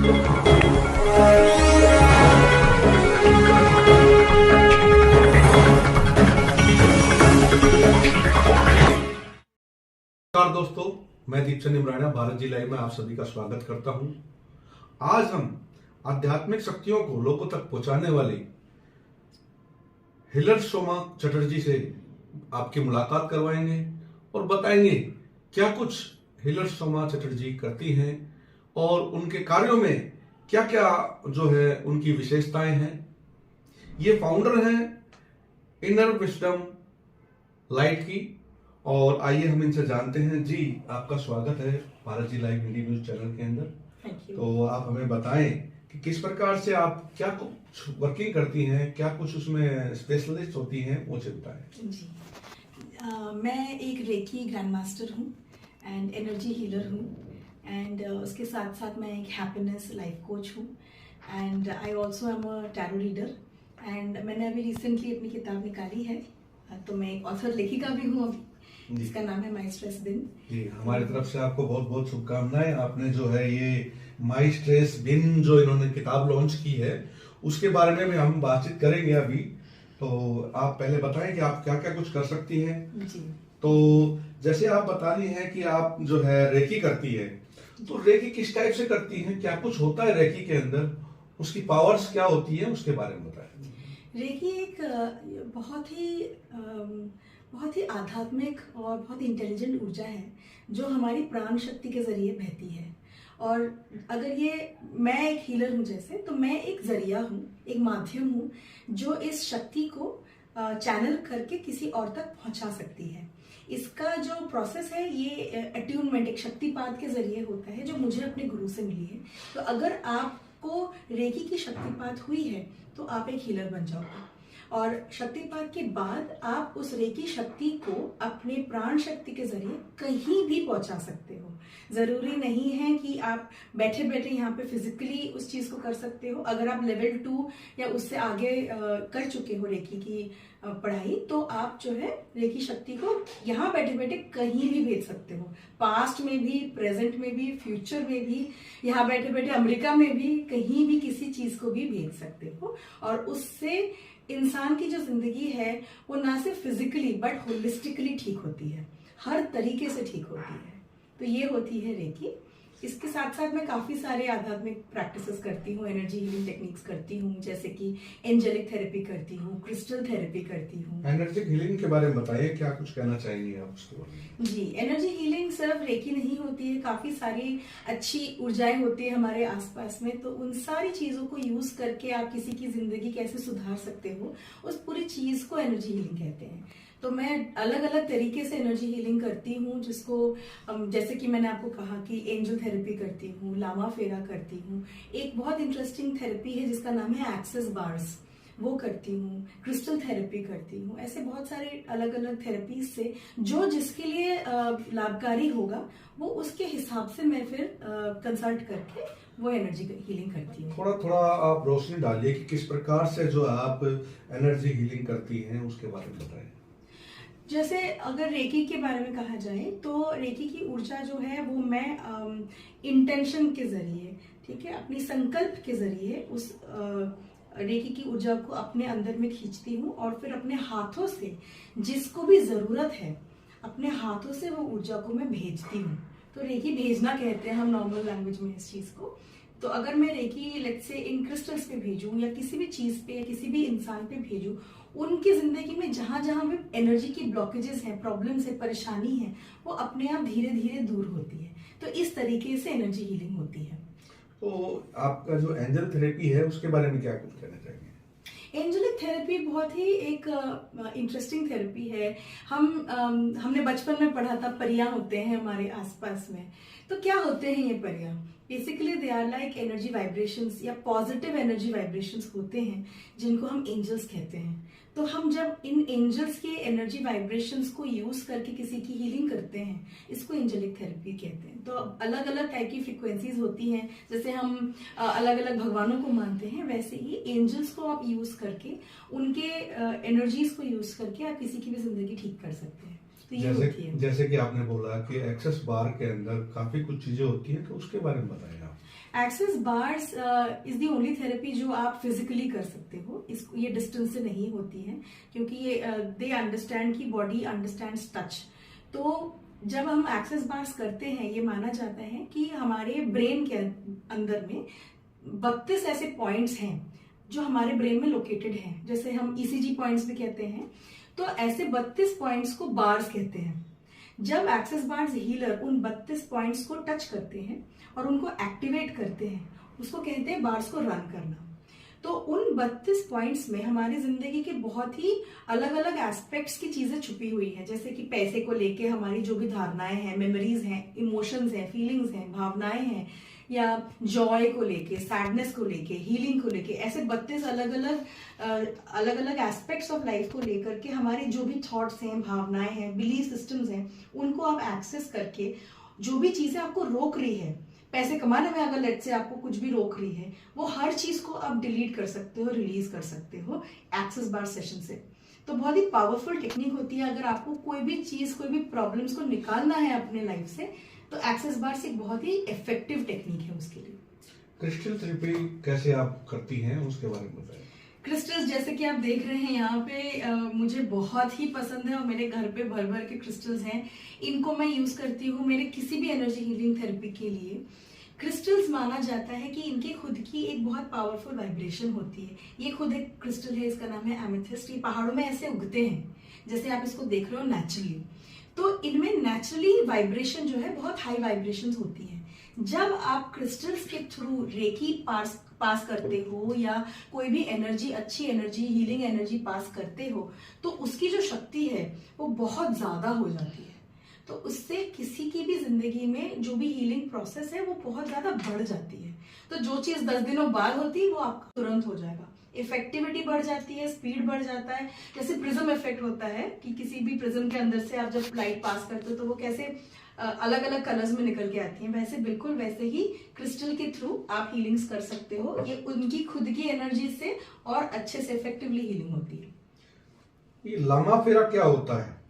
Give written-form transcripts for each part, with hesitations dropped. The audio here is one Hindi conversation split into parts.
नमस्कार दोस्तों, मैं दीपचंद इमराना भारत जी लाइव में आप सभी का स्वागत करता हूं। आज हम आध्यात्मिक शक्तियों को लोगों तक पहुंचाने वाली हिलर सोमा चटर्जी से आपकी मुलाकात करवाएंगे और बताएंगे क्या कुछ हिलर सोमा चटर्जी करती हैं और उनके कार्यों में क्या क्या जो है उनकी विशेषताएं हैं। ये फाउंडर हैं इनर विजडम लाइट की, और आइए हम इनसे जानते हैं। जी, आपका स्वागत है भारत जी लाइव हिंदी न्यूज चैनल के अंदर। तो आप हमें बताएं कि किस प्रकार से आप क्या कुछ वर्किंग करती हैं, क्या कुछ उसमें स्पेशलिस्ट होती हैं, मुझे बताएं। जी, मैं एक रेकी ग्रैंड मास्टर हूँ एंड एनर्जी हीलर हूँ एंड उसके साथ साथ मैं एक हैप्पीनेस लाइफ कोच हूँ and I also am a tarot reader and मैंने अभी रिसेंटली अपनी किताब निकाली है, तो मैं एक ऑथर लेखिका भी हूँ अभी, जिसका नाम है माई स्ट्रेस बिन। जी, हमारी तरफ से आपको बहुत बहुत शुभकामनाएं। आपने जो है ये माई स्ट्रेस बिन जो इन्होंने किताब लॉन्च की है उसके बारे में भी हम बातचीत करेंगे अभी। तो आप पहले बताएं कि आप क्या क्या कुछ कर सकती हैं। जी, तो जैसे आप बता रही हैं कि आप जो है रेकी करती है, तो रेकी किस टाइप से करती हैं, क्या कुछ होता है रेकी के अंदर, उसकी पावर्स क्या होती है, उसके बारे में बताएं। रेकी एक बहुत ही आध्यात्मिक और बहुत इंटेलिजेंट ऊर्जा है जो हमारी प्राण शक्ति के जरिए बहती है। और अगर ये मैं एक हीलर हूँ जैसे, तो मैं एक जरिया हूँ, एक माध्यम हूँ जो इस शक्ति को चैनल करके किसी और तक पहुंचा सकती है। इसका जो प्रोसेस है ये अट्यूनमेंट एक शक्तिपात के जरिए होता है जो मुझे अपने गुरु से मिली है। तो अगर आपको रेकी की शक्तिपात हुई है तो आप एक हीलर बन जाओगे और शक्तिपात के बाद आप उस रेकी शक्ति को अपने प्राण शक्ति के जरिए कहीं भी पहुंचा सकते हो। जरूरी नहीं है कि आप बैठे बैठे यहाँ पे फिजिकली उस चीज को कर सकते हो। अगर आप लेवल 2 या उससे आगे कर चुके हो रेकी की पढ़ाई, तो आप जो है रेकी शक्ति को यहाँ बैठे बैठे कहीं भी भेज सकते हो, पास्ट में भी, प्रेजेंट में भी, फ्यूचर में भी, यहाँ बैठे बैठे अमेरिका में भी, कहीं भी किसी चीज को भी भेज सकते हो। और उससे इंसान की जो जिंदगी है वो ना सिर्फ फिजिकली बट होलिस्टिकली ठीक होती है, हर तरीके से ठीक होती है। तो ये होती है रेकी। इसके साथ साथ मैं काफी सारे आध्यात्मिक प्रैक्टिसेस करती हूँ, एनर्जी हीलिंग टेक्निक्स करती हूँ, जैसे कि एंजेलिक थेरेपी करती हूँ, क्रिस्टल थेरेपी करती हूँ। एनर्जी हीलिंग के बारे में बताइए, क्या कुछ कहना चाहेंगे आप उसके बारे में। जी, एनर्जी हीलिंग सिर्फ रेकी नहीं होती है, काफी सारी अच्छी ऊर्जाएं होती है हमारे आसपास में। तो उन सारी चीजों को यूज करके आप किसी की जिंदगी कैसे सुधार सकते हो, उस पूरी चीज को एनर्जी हीलिंग कहते हैं। तो मैं अलग अलग तरीके से एनर्जी हीलिंग करती हूँ, जिसको जैसे कि मैंने आपको कहा कि एंजल थेरेपी करती हूँ, लामा फेरा करती हूँ, एक बहुत इंटरेस्टिंग थेरेपी है जिसका नाम है एक्सेस बार्स, वो करती हूँ, क्रिस्टल थेरेपी करती हूँ। ऐसे बहुत सारे अलग अलग थेरेपीज से जो जिसके लिए लाभकारी होगा वो उसके हिसाब से मैं फिर कंसल्ट करके वो एनर्जी हीलिंग करती हूँ। थोड़ा थोड़ा आप रोशनी डालिए कि किस प्रकार से जो आप एनर्जी हीलिंग करती हैं उसके बारे में बताएं। जैसे अगर रेकी के बारे में कहा जाए तो रेकी की ऊर्जा जो है वो मैं इंटेंशन के जरिए, ठीक है, अपनी संकल्प के जरिए उस रेकी की ऊर्जा को अपने अंदर में खींचती हूँ और फिर अपने हाथों से जिसको भी जरूरत है अपने हाथों से वो ऊर्जा को मैं भेजती हूँ। तो रेकी भेजना कहते हैं हम नॉर्मल लैंग्वेज में इस चीज को। तो अगर मैं recce let's say in crystals पे भेजूं या किसी भी चीज पे या किसी भी इंसान पे भेजूं, उनकी जिंदगी में जहां जहां भी एनर्जी की ब्लॉकेजेस हैं, प्रॉब्लम्स है, परेशानी है, वो अपने आप धीरे धीरे दूर होती है। तो इस तरीके से एनर्जी हीलिंग होती है। तो आपका जो एंजल थेरेपी है उसके बारे में क्या कुछ कहना चाहिए। एंजेलिक थेरेपी बहुत ही एक इंटरेस्टिंग थेरेपी है। हमने बचपन में पढ़ा था परियां होते हैं हमारे आसपास में। तो क्या होते हैं ये परियां? Basically they are like energy vibrations या पॉजिटिव एनर्जी वाइब्रेशंस होते हैं जिनको हम एंजल्स कहते हैं। तो हम जब इन एंजल्स के एनर्जी वाइब्रेशंस को यूज करके किसी की हीलिंग करते हैं, इसको एंजेलिक थेरेपी कहते हैं। तो अलग अलग टाइप की फ्रीक्वेंसीज होती हैं, जैसे हम अलग अलग भगवानों को मानते हैं, वैसे ही एंजल्स को आप यूज करके उनके एनर्जीज को यूज करके आप किसी की भी जिंदगी ठीक कर सकते हैं। तो जैसे कि आपने बोला कि एक्सेस बार के अंदर काफी कुछ चीजें होती हैं, तो उसके बारे में बताइए आप। Access bars is the only therapy जो आप फिजिकली कर सकते हो। इसको ये डिस्टेंस से नहीं होती है, क्योंकि ये दे अंडरस्टैंड की बॉडी अंडरस्टैंड्स टच। तो जब हम एक्सेस बार्स करते हैं, ये माना जाता है कि हमारे ब्रेन के अंदर में 32 ऐसे पॉइंट्स हैं जो हमारे ब्रेन में लोकेटेड हैं, जैसे हम ईसीजी पॉइंट्स भी कहते हैं। तो ऐसे 32 पॉइंट्स को बार्स कहते हैं। जब एक्सेस बार्स हीलर उन 32 पॉइंट्स को टच करते हैं और उनको एक्टिवेट करते हैं, उसको कहते हैं बार्स को रन करना। तो उन 32 पॉइंट्स में हमारी जिंदगी के बहुत ही अलग अलग एस्पेक्ट्स की चीजें छुपी हुई हैं, जैसे कि पैसे को लेके हमारी जो भी धारणाएं हैं, मेमोरीज हैं, इमोशंस हैं, फीलिंग्स हैं, भावनाएं हैं, या जॉय को लेके, सैडनेस को लेके, हीलिंग को लेके, ऐसे 32 अलग अलग एस्पेक्ट्स ऑफ लाइफ को लेकर के हमारे जो भी थॉट्स हैं, भावनाएं हैं, बिलीफ सिस्टम्स हैं, उनको आप एक्सेस करके जो भी चीजें आपको रोक रही है पैसे कमाने में, अगर लेट से आपको कुछ भी रोक रही है, वो हर चीज को आप डिलीट कर सकते हो, रिलीज कर सकते हो एक्सेस बार सेशन से। तो बहुत ही पावरफुल टेक्निक होती है। अगर आपको कोई भी चीज, कोई भी प्रॉब्लम्स को निकालना है अपने लाइफ से, तो एक्सेस बार एक बहुत ही इफेक्टिव टेक्निक है उसके लिए। क्रिस्टल थेरेपी कैसे आप करती हैं, उसके बारे में बताएं। क्रिस्टल्स जैसे कि आप देख रहे हैं यहाँ पे, मुझे बहुत ही पसंद है और मेरे घर पे भर भर के क्रिस्टल्स हैं। इनको मैं यूज करती हूँ मेरे किसी भी एनर्जी हीलिंग थेरेपी के लिए। क्रिस्टल्स माना जाता है कि इनकी खुद की एक बहुत पावरफुल वाइब्रेशन होती है। ये खुद एक क्रिस्टल है, इसका नाम है एमेथिस्ट। ये पहाड़ों में ऐसे उगते हैं, जैसे आप इसको देख रहे हो नेचुरली। तो इनमें नेचुरली वाइब्रेशन जो है बहुत हाई वाइब्रेशंस होती है। जब आप क्रिस्टल्स के थ्रू रेकी पास करते हो या कोई भी एनर्जी, अच्छी एनर्जी, हीलिंग एनर्जी पास करते हो, तो उसकी जो शक्ति है वो बहुत ज्यादा हो जाती है। तो उससे किसी की भी जिंदगी में जो भी हीलिंग प्रोसेस है वो बहुत ज्यादा बढ़ जाती है। तो जो चीज 10 दिनों बाद होती है वो आपका तुरंत हो जाएगा। इफेक्टिविटी बढ़ जाती है, स्पीड बढ़ जाता है। जैसे प्रिज्म इफेक्ट होता है कि किसी भी प्रिज्म के अंदर से आप जब लाइट पास करते हो तो वो कैसे अलग अलग कलर्स में निकल के आती हैं, वैसे बिल्कुल वैसे ही क्रिस्टल के थ्रू आप हीलिंग्स कर सकते हो। ये उनकी खुद की एनर्जी से और अच्छे से इफेक्टिवली हीलिंग होती है। ये लामा फेरा क्या होता है?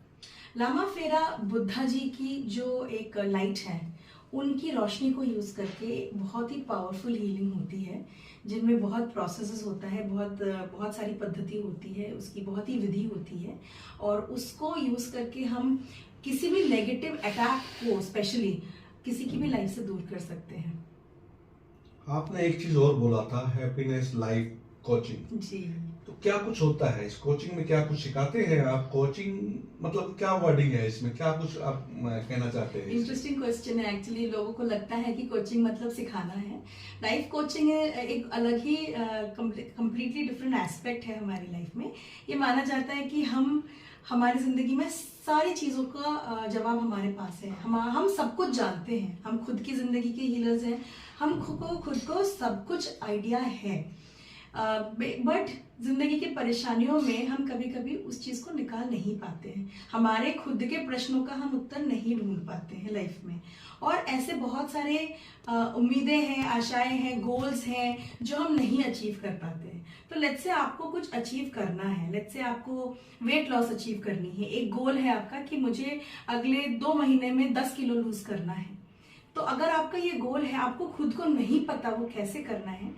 लामा फेरा बुद्धा जी की जो एक लाइट है, उनकी रोशनी को यूज करके बहुत ही पावरफुल हीलिंग होती है, जिनमें बहुत प्रोसेसेस होता है, बहुत सारी पद्धति होती है, उसकी बहुत ही विधि होती है। और उसको यूज करके हम किसी भी नेगेटिव अटैक को, स्पेशली किसी की भी लाइफ से दूर कर सकते हैं। आपने एक चीज और बोला था, हैप्पीनेस लाइफ कोचिंग। जी। तो क्या कुछ होता है इस कोचिंग में? क्या कुछ सिखाते हैं आप? कोचिंग मतलब क्या वर्डिंग है इसमें? क्या कुछ आप कहना चाहते हैं? इंटरेस्टिंग क्वेश्चन है। एक्चुअली लोगों को लगता है कि कोचिंग मतलब सिखाना है। लाइफ कोचिंग है एक अलग ही कंप्लीटली डिफरेंट एस्पेक्ट है हमारी लाइफ में। ये माना जाता है कि हम हमारी जिंदगी में सारी चीजों का जवाब हमारे पास है। हम सब कुछ जानते हैं, हम खुद की जिंदगी के हीलर्स हैं, हम खुद को सब कुछ आइडिया है। बट जिंदगी की परेशानियों में हम कभी कभी उस चीज को निकाल नहीं पाते हैं, हमारे खुद के प्रश्नों का हम उत्तर नहीं ढूंढ पाते हैं लाइफ में। और ऐसे बहुत सारे उम्मीदें हैं, आशाएं हैं, गोल्स हैं जो हम नहीं अचीव कर पाते हैं। तो लेट्स से आपको कुछ अचीव करना है, लेट्स से आपको वेट लॉस अचीव करनी है, एक गोल है आपका कि मुझे अगले 2 महीने में 10 किलो लूज करना है। तो अगर आपका ये गोल है, आपको खुद को नहीं पता वो कैसे करना है,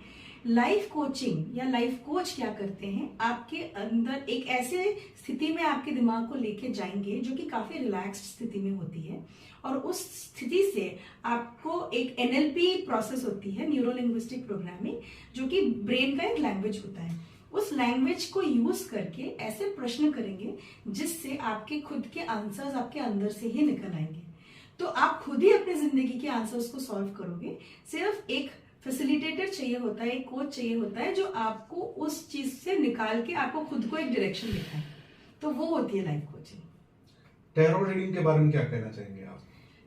लाइफ कोचिंग या लाइफ कोच क्या करते हैं, आपके अंदर एक ऐसे स्थिति में आपके दिमाग को लेके जाएंगे जो कि काफी रिलैक्स्ड स्थिति में होती है। और उस स्थिति से आपको एक एनएलपी प्रोसेस होती है, न्यूरो लिंग्विस्टिक प्रोग्रामिंग, जो कि ब्रेन का एक लैंग्वेज होता है। उस लैंग्वेज को यूज करके ऐसे प्रश्न करेंगे जिससे आपके खुद के आंसर्स आपके अंदर से ही निकल आएंगे। तो आप खुद ही अपनी जिंदगी के आंसर्स को सॉल्व करोगे। सिर्फ एक फैसिलिटेटर चाहिए होता है, एक कोच चाहिए होता है जो आपको उस चीज से निकाल के आपको खुद को एक डायरेक्शन दिखाए। तो वो होती है लाइफ कोचिंग। टैरो रीडिंग के बारे में क्या कहना चाहेंगे आप?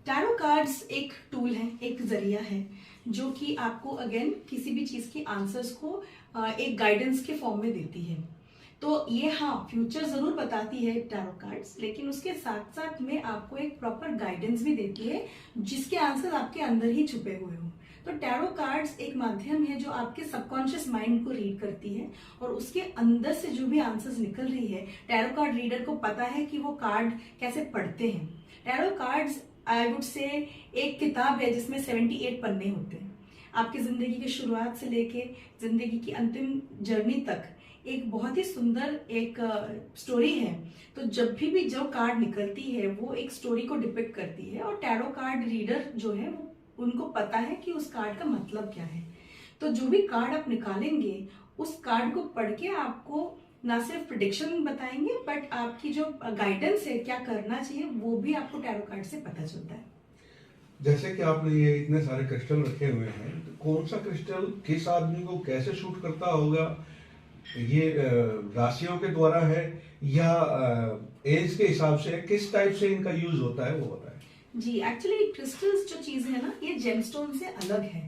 टैरो कार्ड्स एक टूल है, एक जरिया है जो कि आपको अगेन किसी भी चीज की आंसर्स को एक गाइडेंस के फॉर्म में देती है। तो ये हाँ, फ्यूचर जरूर बताती है टैरो कार्ड्स, लेकिन उसके साथ साथ में आपको एक प्रॉपर गाइडेंस भी देती है जिसके आंसर आपके अंदर ही छुपे हुए हों। तो टैरो कार्ड्स एक माध्यम है जो आपके सबकॉन्शियस माइंड को रीड करती है और उसके अंदर से जो भी आंसर्स निकल रही है, टैरो कार्ड रीडर को पता है कि वो कार्ड कैसे पढ़ते हैं। Tarot cards I would say एक किताब है जिसमें 78 पन्ने होते हैं। आपकी जिंदगी की शुरुआत से लेके जिंदगी की अंतिम जर्नी तक एक बहुत ही सुंदर एक स्टोरी है। तो जब भी जो कार्ड निकलती है वो एक स्टोरी को डिपिक्ट करती है, और टैरो कार्ड रीडर जो है वो उनको पता है कि उस कार्ड का मतलब क्या है। तो जो भी कार्ड आप निकालेंगे उस कार्ड को पढ़ के आपको ना सिर्फ प्रिडिक्शन बताएंगे बट आपकी जो गाइडेंस है क्या करना चाहिए वो भी आपको टैरो कार्ड से पता चलता है। जैसे कि आपने ये इतने सारे क्रिस्टल रखे हुए हैं, तो कौन सा क्रिस्टल किस आदमी को कैसे शूट करता होगा, ये राशियों के द्वारा है या एज के हिसाब से, किस टाइप से इनका यूज होता है वो बताएं। जी, एक्चुअली क्रिस्टल्स जो चीज है ना ये जेमस्टोन से अलग है।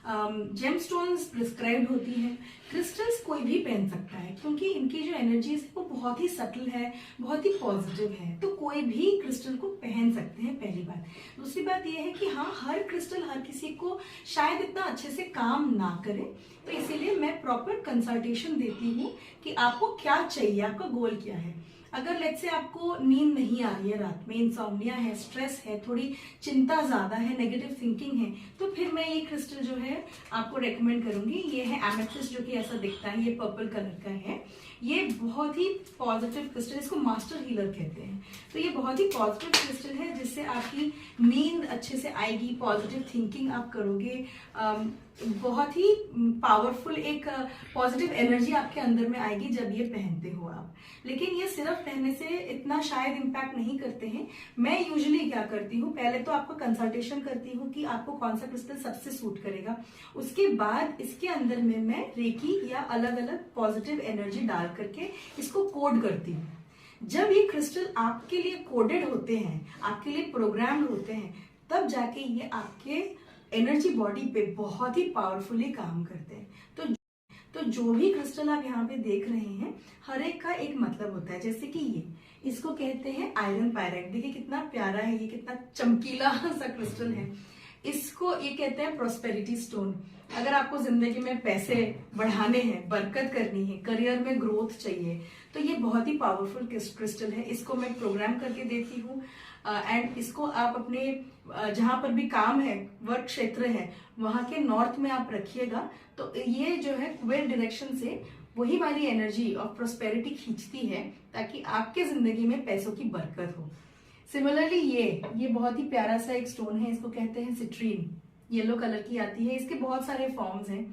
जेमस्टोन्स प्रिस्क्राइब्ड होती है, क्रिस्टल्स कोई भी पहन सकता है क्योंकि इनकी जो एनर्जीज है वो बहुत ही सटल है, बहुत ही पॉजिटिव है, तो कोई भी क्रिस्टल को पहन सकते हैं, पहली बात। दूसरी बात ये है कि हाँ, हर क्रिस्टल हर किसी को शायद इतना अच्छे से काम ना करे, तो इसीलिए मैं प्रॉपर कंसल्टेशन देती हूँ कि आपको क्या चाहिए, आपका गोल क्या है। अगर लेट्स से आपको नींद नहीं आ रही है रात में, इंसोम्निया है, स्ट्रेस है, थोड़ी चिंता ज्यादा है, नेगेटिव थिंकिंग है, तो फिर मैं ये क्रिस्टल जो है आपको रेकमेंड करूंगी। ये है एमेथिस्ट, जो कि ऐसा दिखता है, ये पर्पल कलर का है। ये बहुत ही पॉजिटिव क्रिस्टल, इसको मास्टर हीलर कहते हैं। तो ये बहुत ही पॉजिटिव क्रिस्टल है जिससे आपकी नींद अच्छे से आएगी, पॉजिटिव थिंकिंग आप करोगे, बहुत ही पावरफुल एक पॉजिटिव एनर्जी आपके अंदर में आएगी जब ये पहनते हो आप। लेकिन ये सिर्फ पहनने से इतना शायद इम्पैक्ट नहीं करते हैं। मैं यूजुअली क्या करती हूँ, पहले तो आपको कंसल्टेशन करती हूँ कि आपको कौन सा क्रिस्टल सबसे सूट करेगा, उसके बाद इसके अंदर में मैं रेकी या अलग अलग पॉजिटिव एनर्जी डाल करके इसको कोड करती हूँ। जब ये क्रिस्टल आपके लिए कोडेड होते हैं, आपके लिए प्रोग्राम्ड होते हैं, तब जाके ये आपके एनर्जी बॉडी पे बहुत ही पावरफुली काम करते हैं। तो जो भी क्रिस्टल आप यहाँ पे देख रहे हैं, हर एक का एक मतलब होता है। जैसे कि ये, इसको कहते हैं आयरन पायराइट, देखिए कितना प्यारा है, ये कितना चमकीला सा क्रिस्टल है। इसको ये कहते हैं प्रोस्पेरिटी स्टोन। अगर आपको जिंदगी में पैसे बढ़ाने हैं, बरकत करनी है, करियर में ग्रोथ चाहिए, तो ये बहुत ही पावरफुल क्रिस्टल है। इसको मैं प्रोग्राम करके देती हूँ एंड इसको आप अपने जहां पर भी काम है, वर्क क्षेत्र है, वहां के नॉर्थ में आप रखिएगा, तो ये जो है कुबेर डायरेक्शन से वही वाली एनर्जी ऑफ प्रोस्पेरिटी खींचती है ताकि आपके जिंदगी में पैसों की बरकत हो। सिमिलरली ये बहुत ही प्यारा सा एक स्टोन है, इसको कहते हैं सिट्रीन, येलो कलर की आती है। इसके बहुत सारे फॉर्म्स हैं,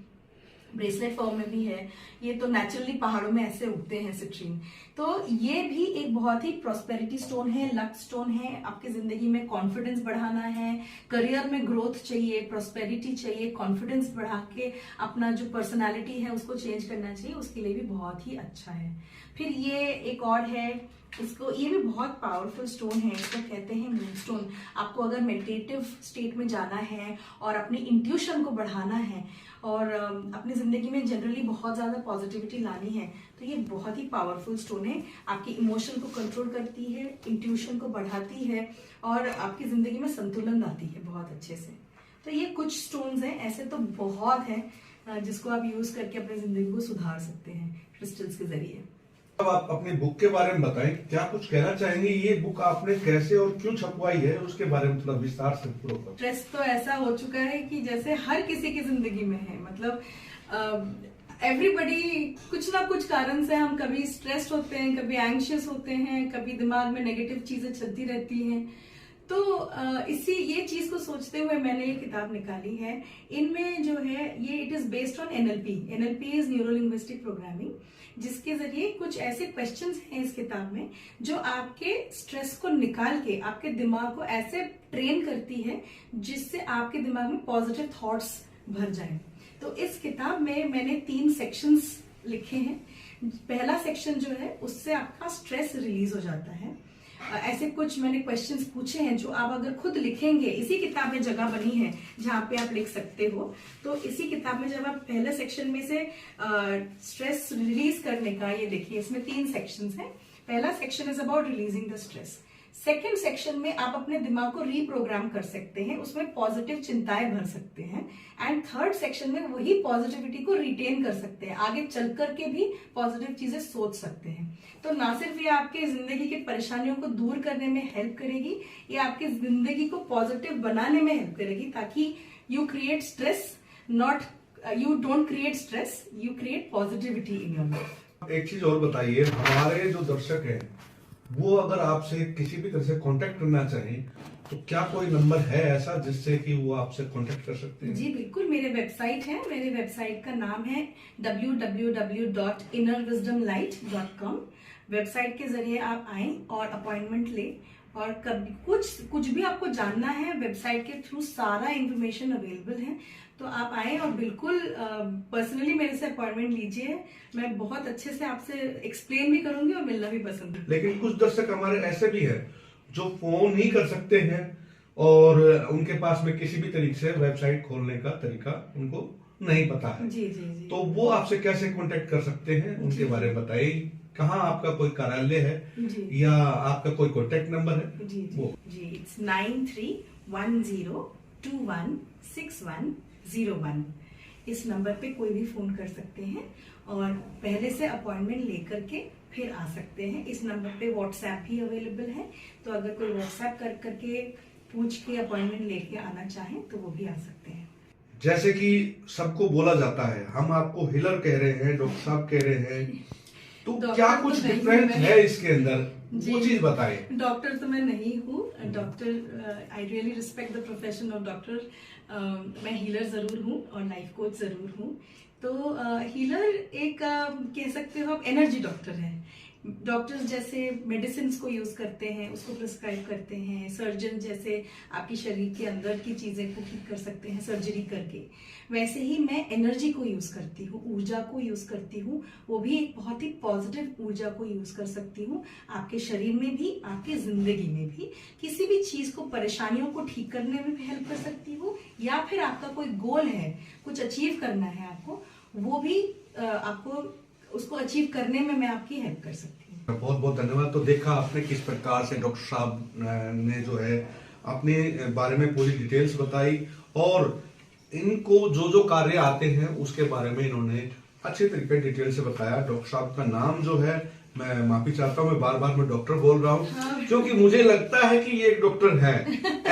ब्रेसलेट फॉर्म में भी है, ये तो नेचुरली पहाड़ों में ऐसे उगते हैं सिट्रीन। तो ये भी एक बहुत ही प्रॉस्पेरिटी स्टोन है, लक स्टोन है। आपकी जिंदगी में कॉन्फिडेंस बढ़ाना है, करियर में ग्रोथ चाहिए, प्रॉस्पेरिटी चाहिए, कॉन्फिडेंस बढ़ा के अपना जो पर्सनालिटी है उसको चेंज करना चाहिए, उसके लिए भी बहुत ही अच्छा है। फिर ये एक और है, इसको, ये भी बहुत पावरफुल स्टोन है, इसको कहते हैं मूनस्टोन। आपको अगर मेडिटेटिव स्टेट में जाना है और अपनी इंट्यूशन को बढ़ाना है और अपनी जिंदगी में जनरली बहुत ज्यादा पॉजिटिविटी लानी है, तो ये बहुत ही पावरफुल स्टोन है। आपकी इमोशन को कंट्रोल करती है, इंट्यूशन को बढ़ाती है और आपकी जिंदगी में संतुलन लाती है बहुत अच्छे से। तो ये कुछ स्टोन्स हैं, ऐसे तो बहुत है जिसको आप यूज करके अपनी जिंदगी को सुधार सकते हैं क्रिस्टल्स के जरिए। अब आप अपनी बुक के बारे में बताएं, क्या कुछ कहना चाहेंगे? ये बुक आपने कैसे और क्यों छपवाई है, उसके बारे में थोड़ा विस्तार से पूरा। स्ट्रेस तो ऐसा हो चुका है कि जैसे हर किसी की जिंदगी में है, मतलब एवरीबडी कुछ ना कुछ कारण से हम कभी स्ट्रेस्ड होते हैं, कभी एंग्शियस होते हैं, कभी दिमाग में नेगेटिव चीजें चलती रहती हैं। तो ये चीज को सोचते हुए मैंने ये किताब निकाली है। इनमें जो है ये it is based on NLP is neuro linguistic programming, जिसके जरिए कुछ ऐसे क्वेश्चंस हैं इस किताब में जो आपके स्ट्रेस को निकाल के आपके दिमाग को ऐसे ट्रेन करती है जिससे आपके दिमाग में पॉजिटिव थॉट्स भर जाए। तो इस किताब में मैंने 3 सेक्शंस लिखे हैं। पहला सेक्शन जो है उससे आपका स्ट्रेस रिलीज हो जाता है। ऐसे कुछ मैंने क्वेश्चंस पूछे हैं जो आप अगर खुद लिखेंगे, इसी किताब में जगह बनी है जहां पे आप लिख सकते हो। तो इसी किताब में जब आप पहले सेक्शन में से स्ट्रेस रिलीज करने का, ये देखिए इसमें 3 सेक्शंस हैं। पहला section is about releasing the stress. Second section में आप अपने दिमाग को रीप्रोग्राम कर सकते हैं, उसमें पॉजिटिव चिंताएं भर सकते हैं। एंड थर्ड सेक्शन में वही पॉजिटिविटी को रिटेन कर सकते हैं, आगे चल करके भी पॉजिटिव चीजें सोच सकते हैं। तो ना सिर्फ ये आपके जिंदगी की परेशानियों को दूर करने में हेल्प करेगी, ये आपकी जिंदगी को पॉजिटिव बनाने में हेल्प करेगी, ताकि you create stress not you don't create stress, you create positivity in your life. एक चीज और बताइए, हमारे जो दर्शक हैं वो अगर आपसे किसी भी तरह से कांटेक्ट करना चाहें तो क्या कोई नंबर है ऐसा जिससे कि वो आपसे कांटेक्ट कर सकते हैं? जी बिल्कुल, मेरे वेबसाइट है, मेरे वेबसाइट का नाम है www.innerwisdomlight.com। वेबसाइट के जरिए आप आएं और अपॉइंटमेंट लें, और कभी कुछ भी आपको जानना है वेबसाइट के थ्रू सारा इंफॉर्मेशन अवेलेबल है, तो आप आएं और बिल्कुल पर्सनली मेरे से अपॉइंटमेंट लीजिए। मैं बहुत अच्छे से आपसे एक्सप्लेन भी करूंगी और मिलना भी पसंद है। लेकिन कुछ दर्शक हमारे ऐसे भी हैं जो फोन नहीं कर सकते हैं और उनके पास में किसी भी तरीके से वेबसाइट खोलने का तरीका उनको नहीं पता है। जी जी जी। तो वो आपसे कैसे कांटेक्ट कर सकते हैं, उनके बारे में बताइए। कहाँ आपका कोई कार्यालय है जी या आपका कोई कांटेक्ट नंबर है? जी जी वो जी, इट्स 9310216101। इस नंबर पे कोई भी फोन कर सकते हैं और पहले से अपॉइंटमेंट लेकर के फिर आ सकते हैं। इस नंबर पे व्हाट्सएप भी अवेलेबल है, तो अगर कोई व्हाट्सएप करके पूछ के अपॉइंटमेंट लेके आना चाहें तो वो भी आ सकते हैं। जैसे कि सबको बोला जाता है, हम आपको हीलर कह रहे हैं, डॉक्टर साहब कह रहे हैं, तो क्या डॉक्टर कुछ तो नहीं डिफरेंस हूं है इसके अंदर, वो चीज बताएं। डॉक्टर तो मैं नहीं हूँ doctor, I really respect the profession of doctor. मैं हीलर जरूर हूँ और लाइफ कोच जरूर हूँ। तो हीलर एक कह सकते हो आप एनर्जी डॉक्टर है। डॉक्टर्स जैसे मेडिसिन को यूज करते हैं, उसको प्रिस्क्राइब करते हैं, सर्जन जैसे आपकी शरीर के अंदर की चीजें को ठीक कर सकते हैं सर्जरी करके, वैसे ही मैं एनर्जी को यूज करती हूँ, ऊर्जा को यूज करती हूँ। वो भी एक बहुत ही पॉजिटिव ऊर्जा को यूज कर सकती हूँ आपके शरीर में भी, आपकी जिंदगी में भी। किसी भी चीज को, परेशानियों को ठीक करने में भी हेल्प कर सकती हूँ, या फिर आपका कोई गोल है, कुछ अचीव करना है आपको, वो भी आपको उसको अचीव करने में मैं आपकी हेल्प कर सकती हूँ। बहुत बहुत धन्यवाद। तो देखा आपने किस प्रकार से डॉक्टर साहब ने जो है अपने बारे में पूरी डिटेल्स बताई और इनको जो जो कार्य आते हैं उसके बारे में इन्होंने अच्छे तरीके डिटेल से बताया। डॉक्टर साहब का नाम जो है, मैं माफी चाहता हूँ, मैं बार बार मैं डॉक्टर बोल रहा हूँ क्योंकि मुझे लगता है कि ये एक डॉक्टर है,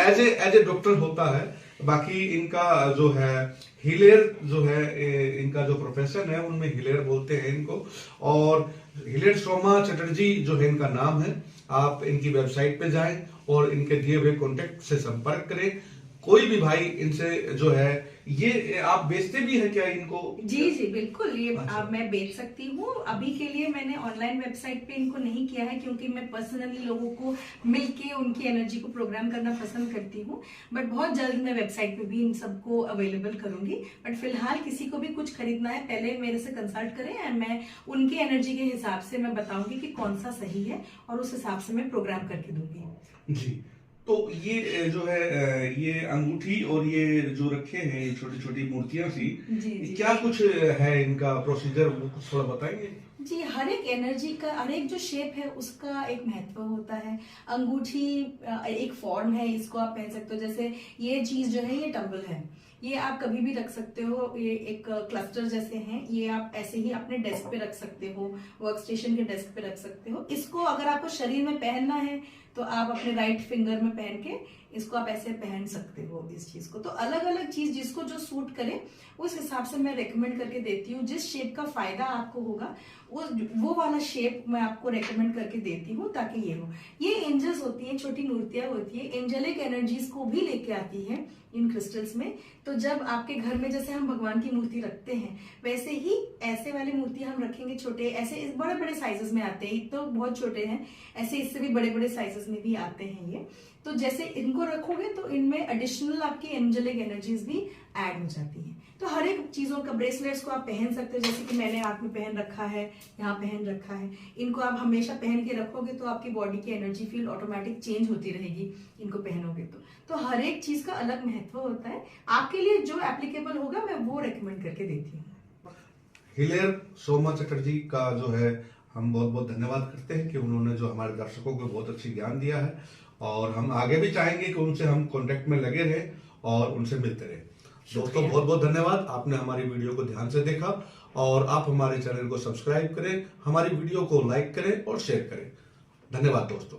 एज ए डॉक्टर होता है। बाकी इनका जो है हीलर जो है, इनका जो प्रोफेशन है उनमें हीलर बोलते हैं इनको। और हीलर सोमा चटर्जी जो है इनका नाम है। आप इनकी वेबसाइट पे जाएं और इनके दिए हुए कॉन्टेक्ट से संपर्क करें। कोई भी भाई इनसे जो है, ये आप बेचते भी हैं क्या इनको? जी जी बिल्कुल, ये अच्छा। अब मैं बेच सकती हूँ। अभी के लिए मैंने ऑनलाइन वेबसाइट पे इनको नहीं किया है क्योंकि मैं पर्सनली लोगों को मिलके उनकी एनर्जी को प्रोग्राम करना पसंद करती हूँ, बट बहुत जल्द मैं वेबसाइट पे भी इन सबको अवेलेबल करूंगी। बट फिलहाल किसी को भी कुछ खरीदना है पहले मेरे से कंसल्ट करें एंड मैं उनकी एनर्जी के हिसाब से मैं बताऊंगी कि कौन सा सही है और उस हिसाब से मैं प्रोग्राम करके दूंगी। जी, तो ये जो है, ये अंगूठी और ये जो रखे हैं छोटी छोटी मूर्तियां सी, जी क्या कुछ है इनका प्रोसीजर, वो कुछ थोड़ा बताएंगे? जी, हर एक एनर्जी का, हर एक जो शेप है उसका एक महत्व होता है। अंगूठी एक फॉर्म है, इसको आप पहन सकते हो। जैसे ये चीज जो है, ये टंबल है, ये आप कभी भी रख सकते हो। ये एक क्लस्टर जैसे हैं, ये आप ऐसे ही अपने डेस्क पे रख सकते हो, वर्क स्टेशन के डेस्क पे रख सकते हो। इसको अगर आपको शरीर में पहनना है तो आप अपने राइट फिंगर में पहन के इसको आप ऐसे पहन सकते हो इस चीज को। तो अलग अलग चीज जिसको जो सूट करे उस हिसाब से मैं रेकमेंड करके देती हूँ। जिस शेप का फायदा आपको होगा वो वाला शेप मैं आपको रेकमेंड करके देती हूँ ताकि ये हो। ये एंजल्स होती हैं, छोटी मूर्तियां होती है, एंजेलिक एनर्जीज को भी लेके आती है इन क्रिस्टल्स में। तो जब आपके घर में जैसे हम भगवान की मूर्ति रखते हैं वैसे ही ऐसे वाली मूर्ति हम रखेंगे। छोटे ऐसे इस बड़े बड़े साइजेस में आते हैं, तो बहुत छोटे हैं, ऐसे इससे भी बड़े बड़े साइजेस में भी आते हैं ये। तो जैसे इनको रखोगे तो इनमें एडिशनल आपकी एंजेलिक एनर्जीज भी ऐड हो जाती हैं। तो हर एक चीजों का, ब्रेसलेट्स को आप पहन सकते हो, जैसे कि मैंने हाथ में पहन रखा है, यहाँ पहन रखा है। इनको आप हमेशा पहन के रखोगे तो आपकी बॉडी की एनर्जी फील्ड ऑटोमेटिक चेंज होती रहेगी इनको पहनोगे तो हर एक चीज का अलग महत्व होता है। आपके लिए जो एप्लीकेबल होगा मैं वो रेकमेंड करके देती हूँ। हीलर सोमा चटर्जी का जो है हम बहुत बहुत धन्यवाद करते हैं कि उन्होंने जो हमारे दर्शकों को बहुत अच्छी ज्ञान दिया है, और हम आगे भी चाहेंगे कि उनसे हम कांटेक्ट में लगे रहे और उनसे मिलते रहे। दोस्तों बहुत बहुत धन्यवाद, आपने हमारी वीडियो को ध्यान से देखा और आप हमारे चैनल को सब्सक्राइब करें, हमारी वीडियो को लाइक करें और शेयर करें। धन्यवाद दोस्तों।